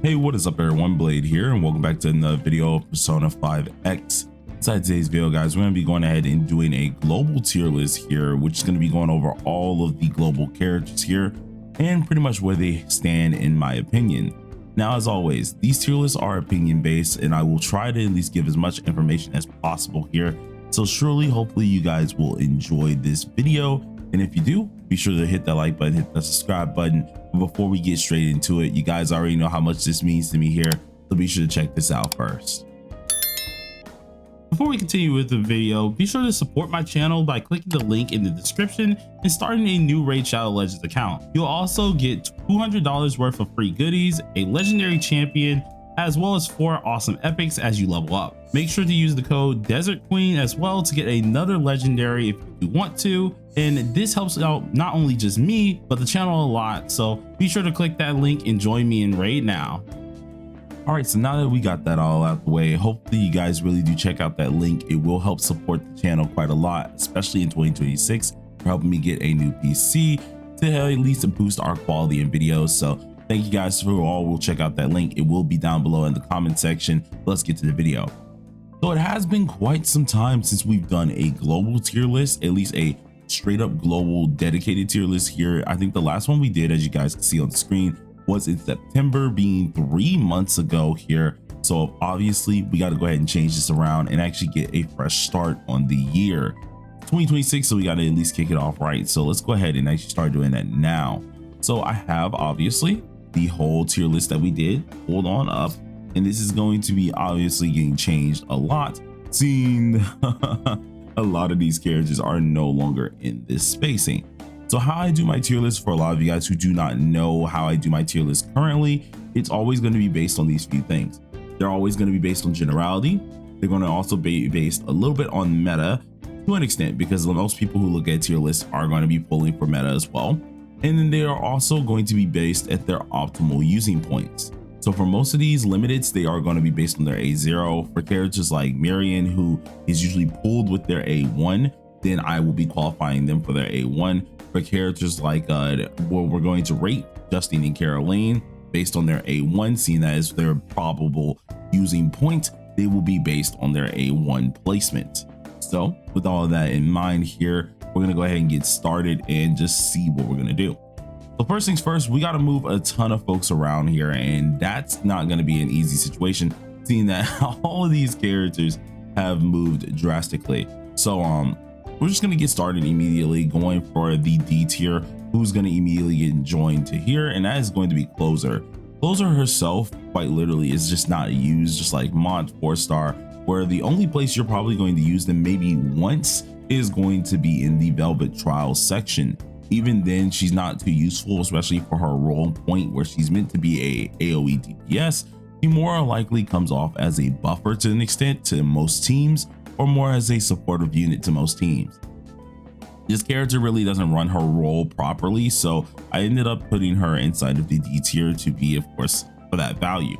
Hey, what is up everyone, Blade here, and welcome back to another video of Persona 5X. Inside today's video, guys, we're going to be going ahead and doing a global tier list here, which is going to be going over all of the global characters here and pretty much where they stand in my opinion. Now, as always, these tier lists are opinion based, and I will try to at least give as much information as possible here. So surely, hopefully you guys will enjoy this video. And if you do, be sure to hit that like button, hit that subscribe button. But before we get straight into it, you guys already know how much this means to me here, so be sure to check this out first. Before we continue with the video, be sure to support my channel by clicking the link in the description and starting a new Raid Shadow Legends account. You'll also get $200 worth of free goodies, a legendary champion, as well as 4 awesome epics as you level up. Make sure to use the code Desert Queen as well to get another legendary if you want to. And this helps out not only just me, but the channel a lot. So be sure to click that link and join me in Raid now. All right, so now that we got that all out the way, hopefully you guys really do check out that link. It will help support the channel quite a lot, especially in 2026, for helping me get a new PC to at least boost our quality in videos. So thank you guys for all. We'll check out that link. It will be down below in the comment section. Let's get to the video. So it has been quite some time since we've done a global tier list, at least a straight up global dedicated tier list here. I think the last one we did, as you guys can see on the screen, was in September, being 3 months ago here. So obviously we got to go ahead and change this around and actually get a fresh start on the year 2026. So we got to at least kick it off right. So let's go ahead and actually start doing that now. So I have obviously the whole tier list that we did pulled on up, and this is going to be obviously getting changed a lot, seeing a lot of these characters are no longer in this spacing. So how I do my tier list, for a lot of you guys who do not know how I do my tier list currently, it's always going to be based on these few things. They're always going to be based on generality. They're going to also be based a little bit on meta to an extent, because most people who look at tier lists are going to be pulling for meta as well. And then they are also going to be based at their optimal using points. So for most of these limiteds, they are going to be based on their A0. For characters like Marion, who is usually pulled with their A1, then I will be qualifying them for their A1. For characters like where we're going to rate Justine and Caroline based on their A1, seeing that as their probable using point, they will be based on their A1 placement. So with all of that in mind here, we're going to go ahead and get started and just see what we're going to do. So first things first, we got to move a ton of folks around here, and that's not going to be an easy situation, seeing that all of these characters have moved drastically. So we're just going to get started immediately, going for the D tier, who's going to immediately get joined to here, and that is going to be Closer. Closer herself, quite literally, is just not used, just like Mod 4-star, where the only place you're probably going to use them maybe once is going to be in the Velvet Trial section. Even then, she's not too useful, especially for her role point where she's meant to be a AoE DPS. She more likely comes off as a buffer to an extent to most teams, or more as a supportive unit to most teams. This character really doesn't run her role properly, so I ended up putting her inside of the D tier to be, of course, for that value.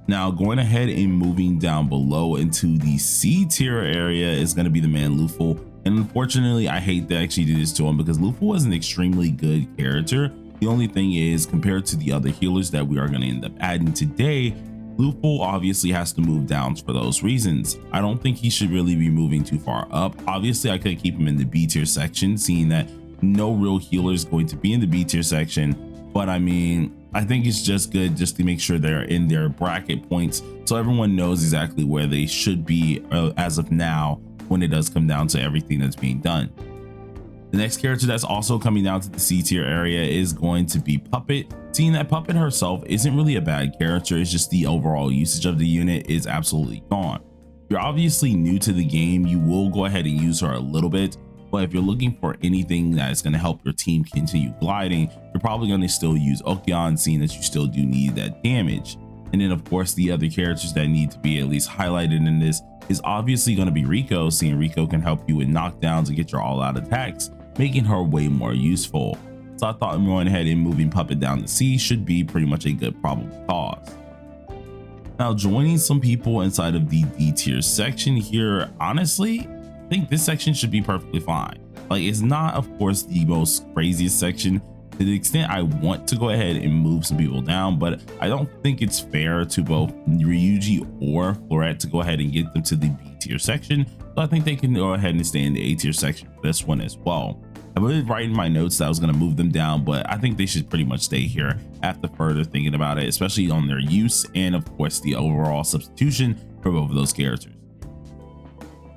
Now, going ahead and moving down below into the C tier area is going to be the man Luful. And unfortunately, I hate to actually do this to him, because Luful is an extremely good character. The only thing is, compared to the other healers that we are going to end up adding today, Luful obviously has to move down for those reasons. I don't think he should really be moving too far up. Obviously, I could keep him in the B tier section, seeing that no real healer is going to be in the B tier section. But I mean, I think it's just good just to make sure they're in their bracket points, so everyone knows exactly where they should be as of now, when it does come down to everything that's being done. The next character that's also coming down to the C tier area is going to be Puppet. Seeing that Puppet herself isn't really a bad character, it's just the overall usage of the unit is absolutely gone. If you're obviously new to the game, you will go ahead and use her a little bit, but if you're looking for anything that is going to help your team continue gliding, you're probably going to still use Okyon, seeing that you still do need that damage. And then of course the other characters that need to be at least highlighted in this is obviously going to be Rico, seeing Rico can help you with knockdowns and get your all-out attacks, making her way more useful. So I thought going ahead and moving Puppet down to C should be pretty much a good probable cause. Now, joining some people inside of the D tier section here, honestly, I think this section should be perfectly fine. Like, it's not, of course, the most craziest section, To the extent I want to go ahead and move some people down, but I don't think it's fair to both Ryuji or Florette to go ahead and get them to the B tier section. So I think they can go ahead and stay in the A tier section for this one as well. I was writing my notes that I was going to move them down, but I think they should pretty much stay here after further thinking about it, especially on their use and of course the overall substitution for both of those characters.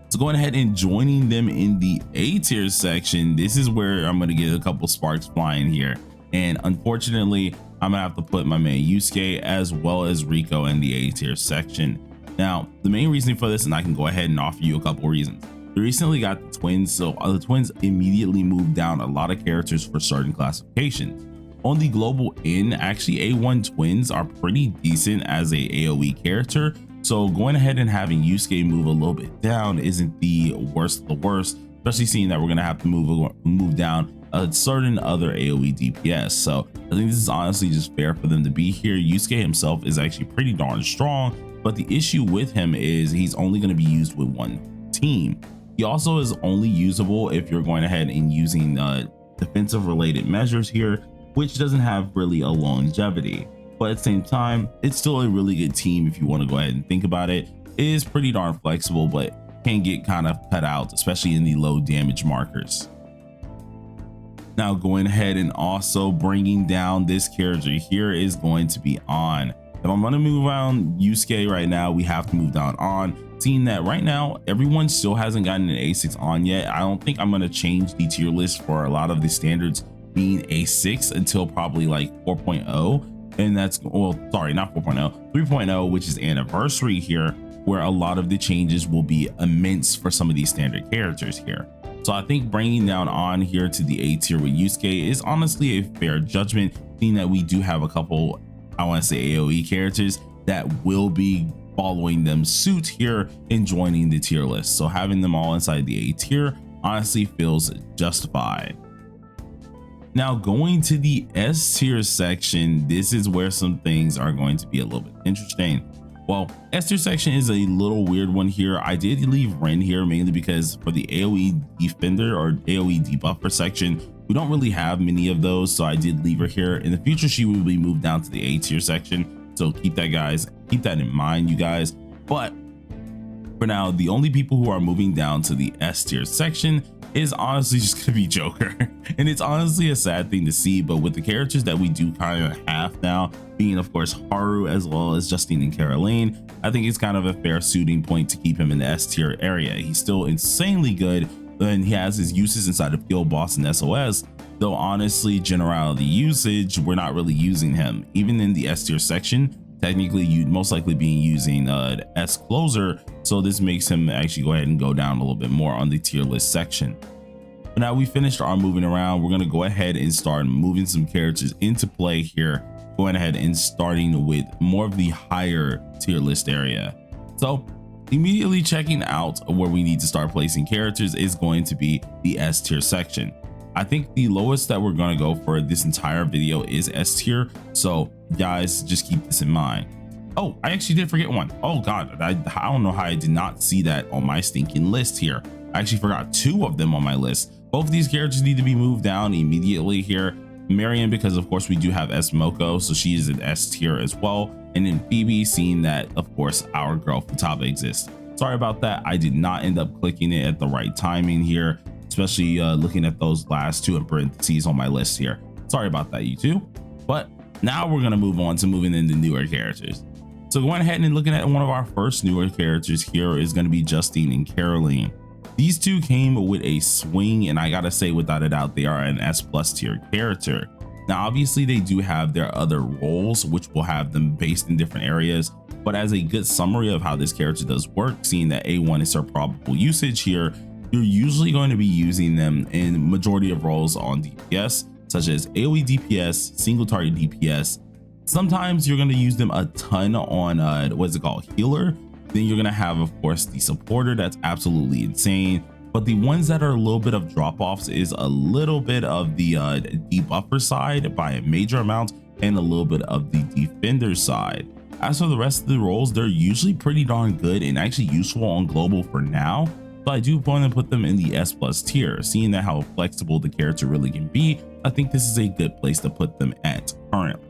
So going ahead and joining them in the A tier section, this is where I'm going to get a couple sparks flying here. And unfortunately, I'm gonna have to put my man Yusuke as well as Rico in the A tier section. Now, the main reason for this, and I can go ahead and offer you a couple reasons. We recently got the twins, so the twins immediately moved down a lot of characters for certain classifications. On the global end, actually A1 twins are pretty decent as a AoE character. So going ahead and having Yusuke move a little bit down isn't the worst of the worst, especially seeing that we're gonna have to move down a certain other AoE DPS. So I think this is honestly just fair for them to be here. Yusuke himself is actually pretty darn strong, but the issue with him is he's only going to be used with one team. He also is only usable if you're going ahead and using defensive related measures here, which doesn't have really a longevity. But at the same time, it's still a really good team if you want to go ahead and think about it. It is pretty darn flexible, but can get kind of cut out, especially in the low damage markers. Now going ahead and also bringing down this character here is going to be On. If I'm going to move around Yusuke right now, we have to move down On. Seeing that right now, everyone still hasn't gotten an A6 On yet. I don't think I'm going to change the tier list for a lot of the standards being A6 until probably like 4.0. And that's, well, sorry, not 4.0, 3.0, which is anniversary here, where a lot of the changes will be immense for some of these standard characters here. So I think bringing down On here to the A tier with Yusuke is honestly a fair judgment, seeing that we do have a couple, I want to say AoE characters that will be following them suit here and joining the tier list. So having them all inside the A tier honestly feels justified. Now going to the S tier section, this is where some things are going to be a little bit interesting. Well, S tier section is a little weird one here. I did leave Ren here mainly because for the AoE defender or AoE debuffer section, we don't really have many of those, so I did leave her here. In the future, she will be moved down to the A tier section, so keep that in mind, you guys. But for now, the only people who are moving down to the S tier section is honestly just gonna be Joker. And it's honestly a sad thing to see, but with the characters that we do kind of have now, being of course Haru as well as Justine and Caroline, I think it's kind of a fair suiting point to keep him in the S tier area. He's still insanely good, and he has his uses inside of Guild Boss and SOS, though honestly generality usage, we're not really using him. Even in the S tier section, technically you'd most likely be using S closer, so this makes him actually go ahead and go down a little bit more on the tier list section. But now we finished our moving around, we're going to go ahead and start moving some characters into play here, going ahead and starting with more of the higher tier list area. So immediately checking out where we need to start placing characters is going to be the S tier section. I think the lowest that we're going to go for this entire video is S tier, so guys, just keep this in mind. Oh, I actually did forget one. Oh god, I don't know how I did not see that on my stinking list here. I actually forgot two of them on my list. Both of these characters need to be moved down immediately here. Marion, because of course we do have S Moko, so she is an S tier as well. And then Phoebe, seeing that of course our girl Futaba exists. Sorry about that, I did not end up clicking it at the right timing here, especially looking at those last two in parentheses on my list here. Sorry about that, you two. But now we're gonna move on to moving into newer characters. So going ahead and looking at one of our first newer characters here is going to be Justine and Caroline. These two came with a swing, and I gotta say without a doubt they are an S+ tier character. Now obviously they do have their other roles which will have them based in different areas, but as a good summary of how this character does work, seeing that A1 is their probable usage here, you're usually going to be using them in majority of roles on DPS, such as AoE DPS, single target DPS. Sometimes you're going to use them a ton on what's it called, healer. Then you're going to have of course the supporter, that's absolutely insane. But the ones that are a little bit of drop-offs is a little bit of the debuffer side by a major amount, and a little bit of the defender side. As for the rest of the roles, they're usually pretty darn good and actually useful on global for now. So I do want to put them in the S+ tier. Seeing that how flexible the character really can be, I think this is a good place to put them at currently.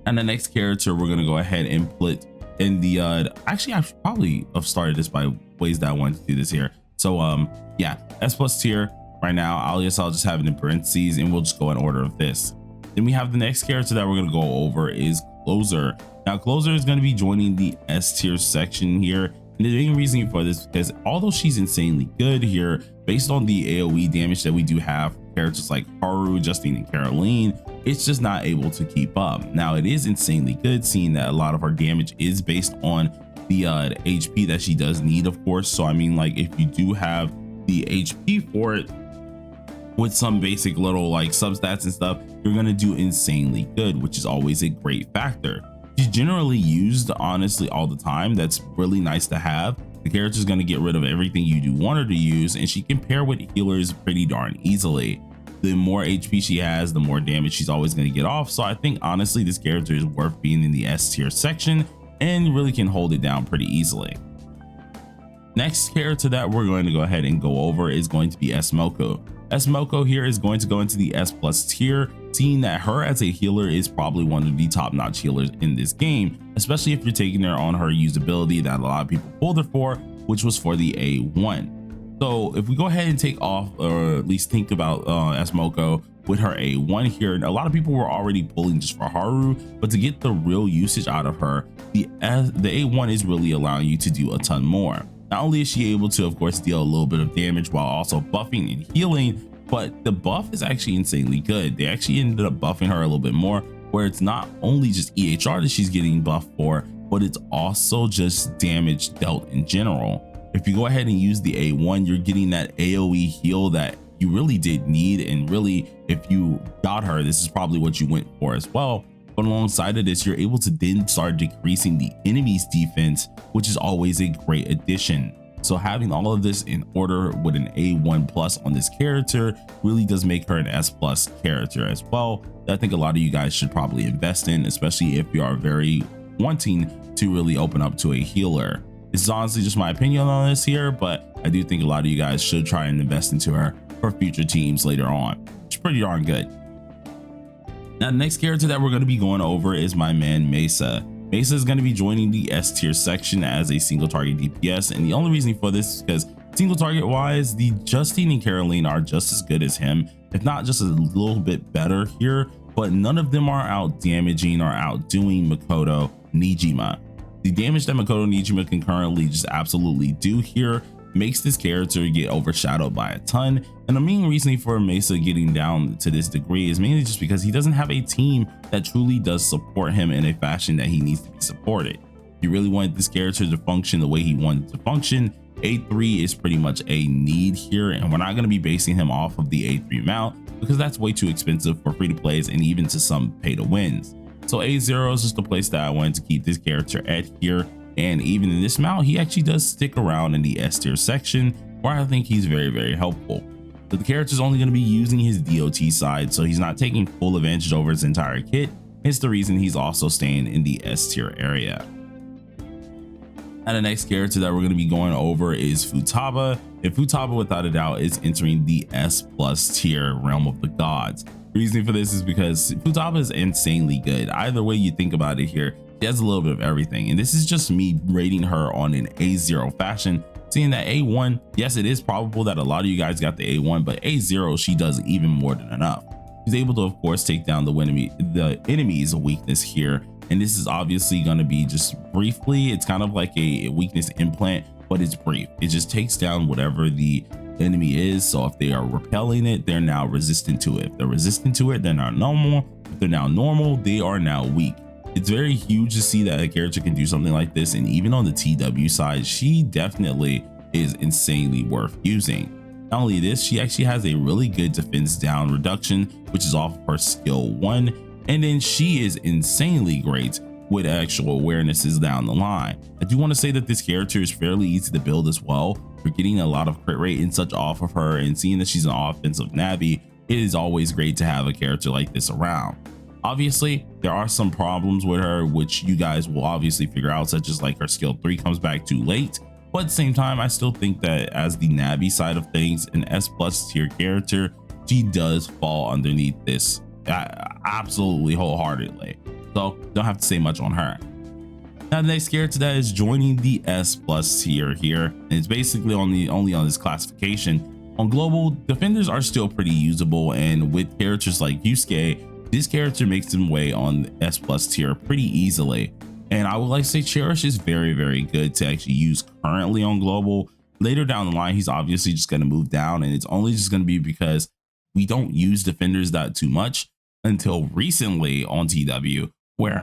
And the next character we're going to go ahead and put in the actually I should probably have started this by ways that I wanted to do this here. So yeah, S+ tier right now. I'll just have it in parentheses and we'll just go in order of this. Then we have the next character that we're going to go over is Closer. Now Closer is going to be joining the S tier section here. And the main reason for this is because although she's insanely good here, based on the AoE damage that we do have for characters like Haru, Justine, and Caroline, it's just not able to keep up. Now it is insanely good, seeing that a lot of her damage is based on the HP that she does need, of course. So I mean, like, if you do have the HP for it with some basic little like substats and stuff, you're gonna do insanely good, which is always a great factor. She's generally used honestly all the time. That's really nice to have. The character is going to get rid of everything you do want her to use, and she can pair with healers pretty darn easily. The more HP she has, the more damage she's always going to get off. So I think honestly this character is worth being in the S tier section and really can hold it down pretty easily. Next character that we're going to go ahead and go over is going to be Moko. Moko here is going to go into the S+ tier, seeing that her as a healer is probably one of the top-notch healers in this game, especially if you're taking her on her usability that a lot of people pulled her for, which was for the A1. So if we go ahead and take off, or at least think about Moko with her A1 here, and a lot of people were already pulling just for Haru, but to get the real usage out of her, the A1 is really allowing you to do a ton more. Not only is she able to, of course, deal a little bit of damage while also buffing and healing, but the buff is actually insanely good. They actually ended up buffing her a little bit more, where it's not only just EHR that she's getting buffed for, but it's also just damage dealt in general. If you go ahead and use the A1, you're getting that AoE heal that you really did need, and really, if you got her, this is probably what you went for as well. But alongside of this, you're able to then start decreasing the enemy's defense, which is always a great addition. So having all of this in order with an A1+ on this character really does make her an S+ character as well, that I think a lot of you guys should probably invest in, especially if you are very wanting to really open up to a healer. This is honestly just my opinion on this here, but I do think a lot of you guys should try and invest into her for future teams later on. It's pretty darn good. Now the next character that we're going to be going over is my man Messa. Messa is going to be joining the S tier section as a single target DPS, and the only reason for this is because single target wise, the Justine and Caroline are just as good as him, if not just a little bit better here, but none of them are out damaging or outdoing Makoto Nijima. The damage that Makoto Nijima can currently just absolutely do here makes this character get overshadowed by a ton. And the main reason for Messa getting down to this degree is mainly just because he doesn't have a team that truly does support him in a fashion that he needs to be supported. If you really wanted this character to function the way he wanted to function, A3 is pretty much a need here, and we're not going to be basing him off of the A3 mount because that's way too expensive for free to plays and even to some pay to wins. So A0 is just the place that I wanted to keep this character at here. And even in this mount, he actually does stick around in the S tier section, where I think he's very, very helpful. But the character is only going to be using his DOT side, so he's not taking full advantage over his entire kit. Hence the reason he's also staying in the S tier area. And the next character that we're going to be going over is Futaba. And Futaba, without a doubt, is entering the S+ tier realm of the gods. The reason for this is because Futaba is insanely good. Either way you think about it here, she has a little bit of everything, and this is just me rating her on an A0 fashion, seeing that A1, yes, it is probable that a lot of you guys got the A1, but A0, she does even more than enough. She's able to, of course, take down the enemy's weakness here, and this is obviously going to be just briefly, it's kind of like a weakness implant, but it's brief. It just takes down whatever the enemy is. So if they are repelling it, they're now resistant to it. If they're resistant to it, they're now normal. If they're now normal, they are now weak. It's very huge to see that a character can do something like this, and even on the TW side, she definitely is insanely worth using. Not only this, she actually has a really good defense down reduction, which is off of her skill 1, and then she is insanely great with actual awarenesses down the line. I do want to say that this character is fairly easy to build as well. For getting a lot of crit rate and such off of her, and seeing that she's an offensive Navi, it is always great to have a character like this around. Obviously, there are some problems with her, which you guys will obviously figure out, such as like her skill 3 comes back too late. But at the same time, I still think that as the Navi side of things, an S+ tier character, she does fall underneath this absolutely wholeheartedly. So don't have to say much on her. Now the next character that is joining the S+ tier here, and it's basically only on this classification. On global, defenders are still pretty usable, and with characters like Yusuke, this character makes him way on S+ tier pretty easily. And I would like to say Cherish is very, very good to actually use currently on global. Later down the line, he's obviously just going to move down, and it's only just going to be because we don't use defenders that too much until recently on TW, where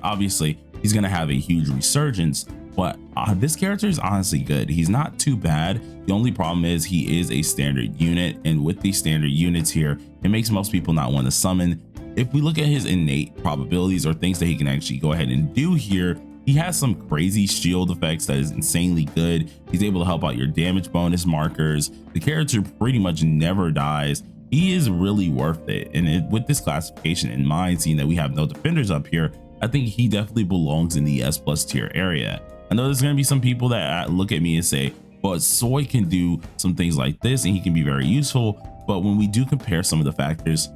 obviously he's going to have a huge resurgence. But this character is honestly good. He's not too bad. The only problem is he is a standard unit, and with these standard units here, it makes most people not want to summon. If we look at his innate probabilities or things that he can actually go ahead and do here, he has some crazy shield effects that is insanely good. He's able to help out your damage bonus markers. The character pretty much never dies. He is really worth it. And with this classification in mind, seeing that we have no defenders up here, I think he definitely belongs in the S+ tier area. I know there's going to be some people that look at me and say, but Soy can do some things like this and he can be very useful. But when we do compare some of the factors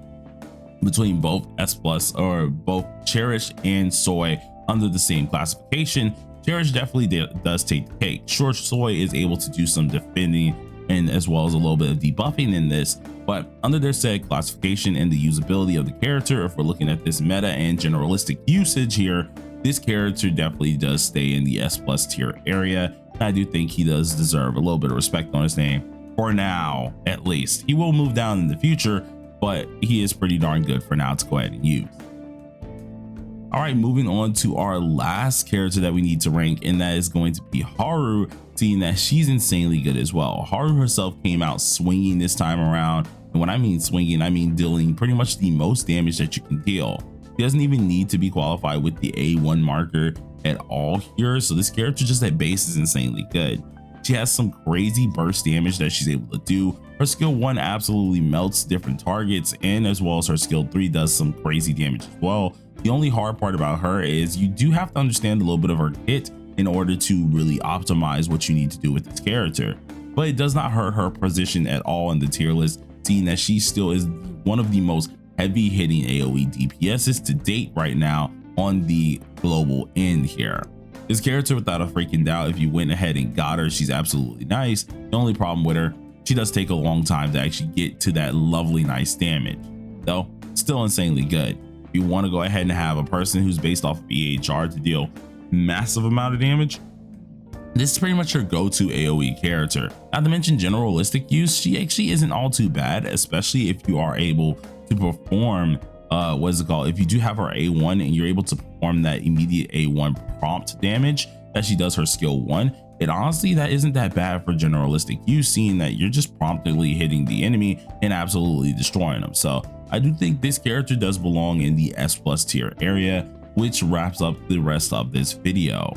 between both S+ or both Cherish and Soy under the same classification, Cherish definitely does take the cake. Sure, Soy is able to do some defending and as well as a little bit of debuffing in this, but under their said classification and the usability of the character, if we're looking at this meta and generalistic usage here, this character definitely does stay in the S+ tier area. I do think he does deserve a little bit of respect on his name for now, at least. He will move down in the future, but he is pretty darn good for now to go ahead and use. All right, moving on to our last character that we need to rank, and that is going to be Haru, seeing that she's insanely good as well. Haru herself came out swinging this time around, and when I mean swinging, I mean dealing pretty much the most damage that you can deal. She doesn't even need to be qualified with the A1 marker at all here, so this character just at base is insanely good. She has some crazy burst damage that she's able to do. Her skill 1 absolutely melts different targets, and as well as her skill 3 does some crazy damage as well. The only hard part about her is you do have to understand a little bit of her kit in order to really optimize what you need to do with this character. But it does not hurt her position at all in the tier list, seeing that she still is one of the most heavy hitting AoE DPSs to date right now on the global end here. This character, without a freaking doubt, if you went ahead and got her, she's absolutely nice. The only problem with her, she does take a long time to actually get to that lovely nice damage, though still insanely good. If you want to go ahead and have a person who's based off of EHR to deal massive amount of damage, this is pretty much your go-to AoE character. Not to mention generalistic use, she actually isn't all too bad, especially if you are able to perform if you do have her A1 and you're able to perform that immediate A1 prompt damage that she does her skill 1, it honestly that isn't that bad for generalistic use, seeing that you're just promptly hitting the enemy and absolutely destroying them. So I do think this character does belong in the S+ tier area, which wraps up the rest of this video.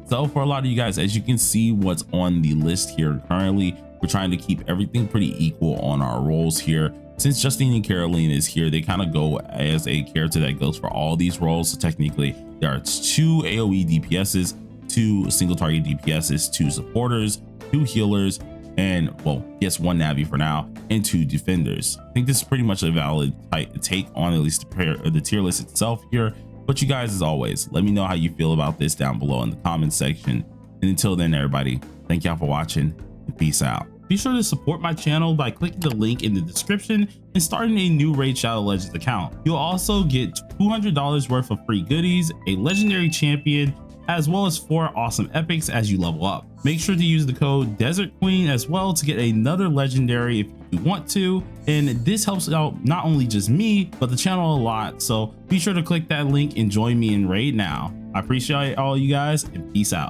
So for a lot of you guys, as you can see what's on the list here currently, we're trying to keep everything pretty equal on our roles here. Since Justine and Caroline is here, they kind of go as a character that goes for all these roles. So technically there are 2 AoE DPSs, 2 single target DPSs, 2 supporters, 2 healers, and well, yes, 1 Navi for now, and 2 defenders. I think this is pretty much a valid take on at least the tier list itself here. But you guys, as always, let me know how you feel about this down below in the comment section. And until then, everybody, thank y'all for watching and peace out. Be sure to support my channel by clicking the link in the description and starting a new Raid Shadow Legends account. You'll also get $200 worth of free goodies, a legendary champion, as well as 4 awesome epics as you level up. Make sure to use the code Desert Queen as well to get another legendary if you want to, and this helps out not only just me but the channel a lot, so be sure to click that link and join me in Raid now. I appreciate all you guys and peace out.